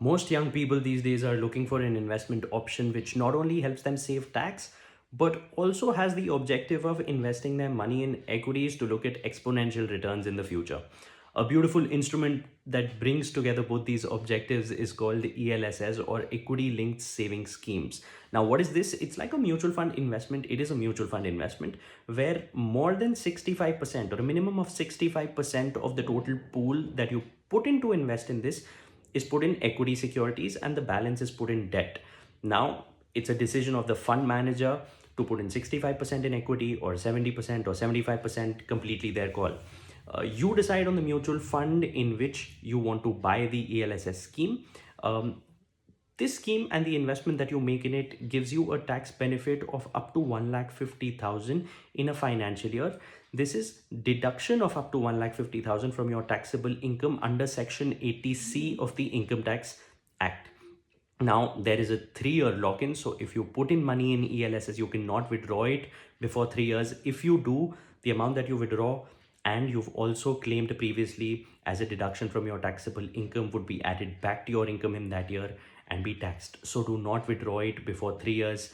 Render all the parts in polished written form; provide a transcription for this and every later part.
Most young people these days are looking for an investment option which not only helps them save tax, but also has the objective of investing their money in equities to look at exponential returns in the future. A beautiful instrument that brings together both these objectives is called ELSS, or Equity Linked Savings Schemes. Now, what is this? It's like a mutual fund investment. It is a mutual fund investment where more than 65% or a minimum of 65% of the total pool that you put in to invest in this is put in equity securities and the balance is put in debt. Now, it's a decision of the fund manager to put in 65% in equity or 70% or 75%, completely their call. You decide on the mutual fund in which you want to buy the ELSS scheme. This scheme and the investment that you make in it gives you a tax benefit of up to 1,50,000 in a financial year. This is deduction of up to 1,50,000 from your taxable income under Section 80C of the Income Tax Act. Now, there is a 3-year lock-in. So if you put in money in ELSS, you cannot withdraw it before 3 years. If you do, the amount that you withdraw and you've also claimed previously as a deduction from your taxable income would be added back to your income in that year and be taxed. So do not withdraw it before 3 years.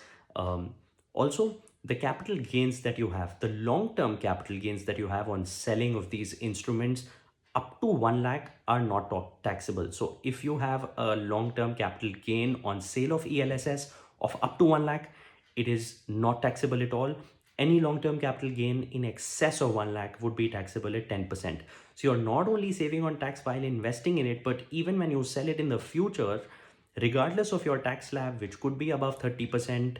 Also, the capital gains that you have, the long-term capital gains that you have on selling of these instruments up to 1 lakh are not taxable. So if you have a long-term capital gain on sale of ELSS of up to 1 lakh, it is not taxable at all. Any long-term capital gain in excess of 1 lakh would be taxable at 10%. So you're not only saving on tax while investing in it, but even when you sell it in the future, regardless of your tax slab, which could be above 30%,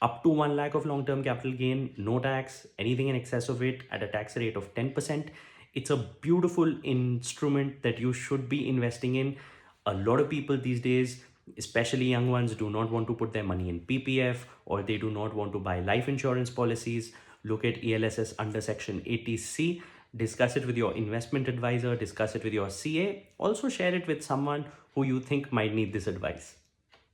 up to 1 lakh of long-term capital gain, no tax, anything in excess of it at a tax rate of 10%. It's a beautiful instrument that you should be investing in. A lot of people these days, especially young ones, do not want to put their money in PPF, or they do not want to buy life insurance policies. Look at ELSS under Section 80C. Discuss it with your investment advisor, discuss it with your CA. Also share it with someone who you think might need this advice.